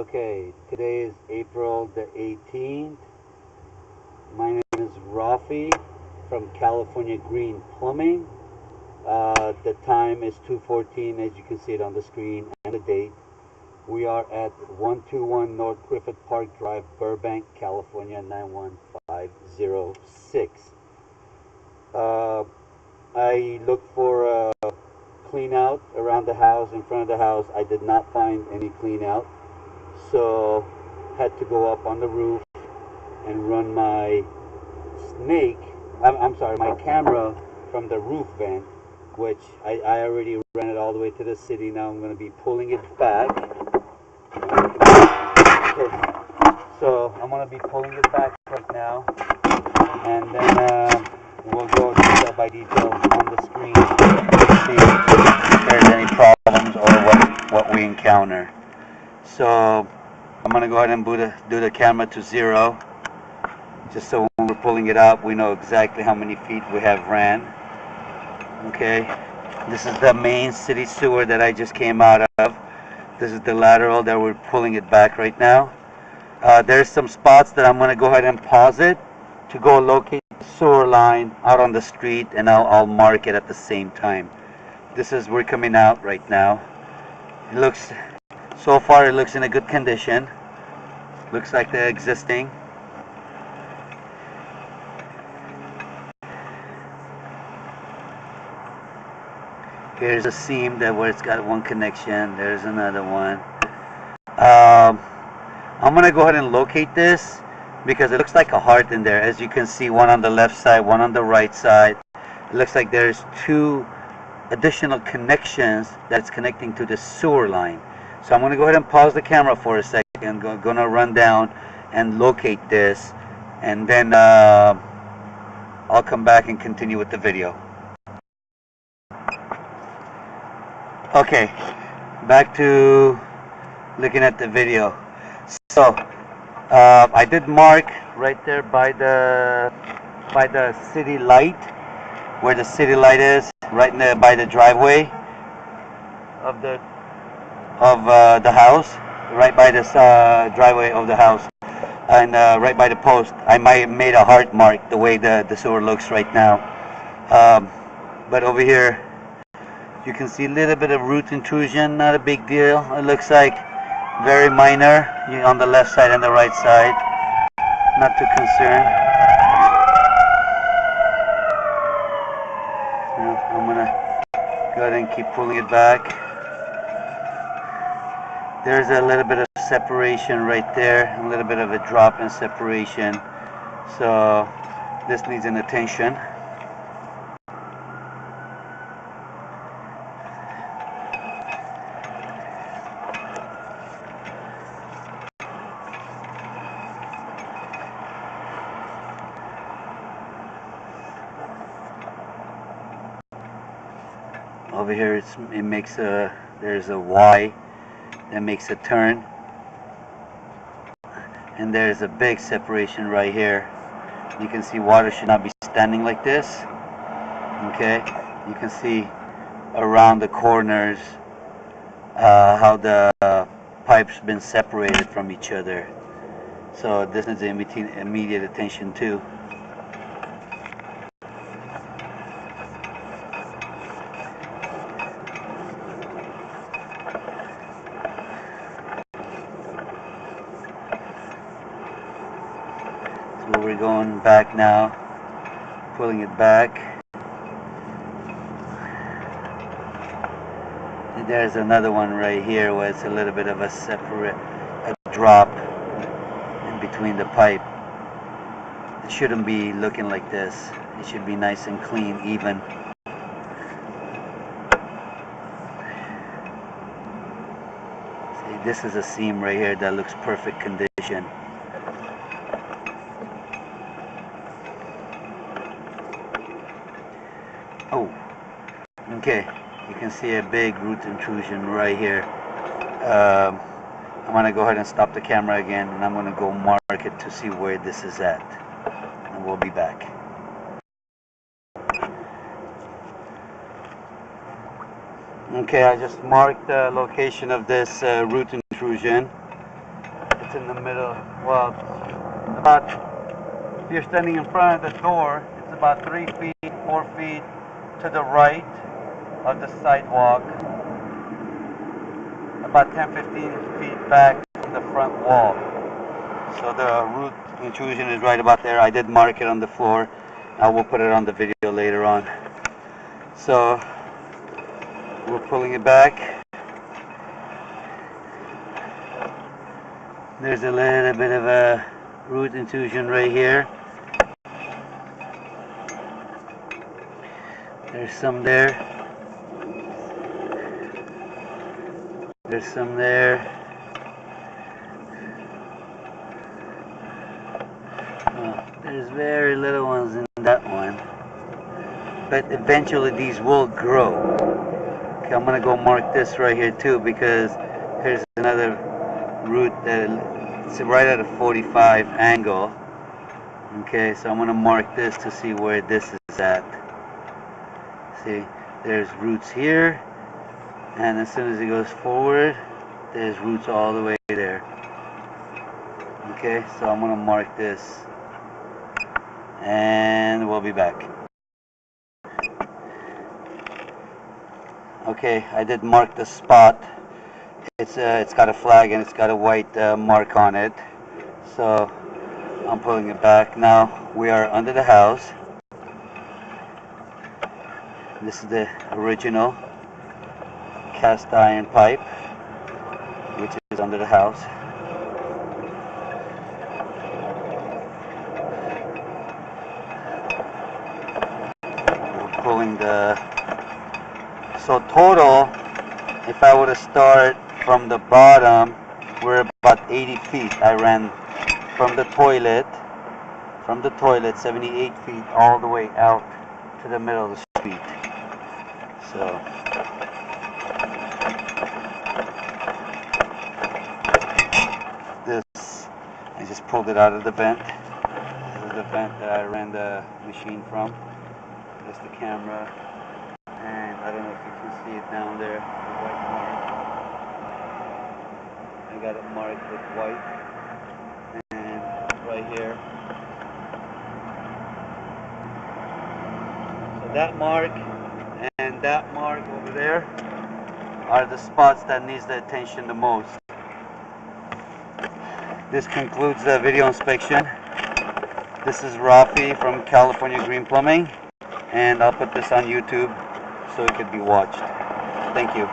Okay, today is April the 18th. My name is Rafi from California Green Plumbing. The time is 2:14, as you can see it on the screen, and the date. We are at 121 North Griffith Park Drive, Burbank, California 91506. Uh, I looked for clean out around the house, in front of the house. I did not find any clean out, so had to go up on the roof and run my snake. I'm sorry, my camera from the roof vent, which I already ran it all the way to the city. Now I'm going to be pulling it back. So I'm going to be pulling it back right now, and then we'll go detail by detail on the screen to see if there's any problems or what we encounter. So I'm going to go ahead and do the camera to 0, just so when we're pulling it up, we know exactly how many feet we have ran. Okay, this is the main city sewer that I just came out of. This is the lateral that we're pulling it back right now. There's some spots that I'm going to go ahead and pause it to go locate the sewer line out on the street, and I'll mark it at the same time. We're coming out right now. So far it looks in a good condition. Looks like they're existing. Here's a seam where it's got one connection. There's another one. I'm gonna go ahead and locate this because it looks like a heart in there. As you can see, one on the left side, one on the right side. It looks like there's 2 additional connections that's connecting to the sewer line. So I'm gonna go ahead and pause the camera for a second. I'm gonna run down and locate this, and then I'll come back and continue with the video. Okay, back to looking at the video. So I did mark right there by the city light, where the city light is, right there by the driveway of the house, right by this driveway of the house, and right by the post. I might have made a heart mark the way the sewer looks right now, but over here you can see a little bit of root intrusion. Not a big deal. It looks like very minor on the left side and the right side. Not too concerned. I'm gonna go ahead and keep pulling it back. There's a little bit of separation right there, a little bit of a drop in separation. So this needs an attention. Over here there's a Y that makes a turn, and there's a big separation right here. You can see water should not be standing like this. Okay, you can see around the corners how the pipes been separated from each other. So this needs immediate attention too. So we're going back now, pulling it back. And there's another one right here where it's a little bit of a drop in between the pipe. It shouldn't be looking like this. It should be nice and clean, even. See, this is a seam right here that looks perfect condition. Oh, okay. You can see a big root intrusion right here. I'm going to go ahead and stop the camera again, and I'm going to go mark it to see where this is at. And we'll be back. Okay, I just marked the location of this root intrusion. it's in the middle. Well, about, if you're standing in front of the door, it's about 3 feet, 4 feet to the right of the sidewalk, about 10-15 feet back from the front wall. So the root intrusion is right about there. I did mark it on the floor. I will put it on the video later on. So we're pulling it back. There's a little bit of a root intrusion right here. There's some there. There's some there. Oh, there's very little ones in that one. But eventually these will grow. Okay, I'm gonna go mark this right here too, because here's another root that it's right at a 45 angle. Okay, so I'm gonna mark this to see where this is at. See, there's roots here, and as soon as it goes forward, there's roots all the way there. Okay, so I'm gonna mark this, and we'll be back. Okay, I did mark the spot. It's got a flag and it's got a white mark on it. So I'm pulling it back. Now we are under the house. This is the original cast iron pipe, which is under the house. We're pulling the, so total, if I were to start from the bottom, we're about 80 feet. I ran from the toilet 78 feet all the way out to the middle of the street. So this, I just pulled it out of the vent. This is the vent that I ran the machine from. There's the camera, and I don't know if you can see it down there, the white mark. I got it marked with white, and right here. So that mark and that mark over there are the spots that needs the attention the most. This concludes the video inspection. This is Rafi from California Green Plumbing, and I'll put this on YouTube so it could be watched. Thank you.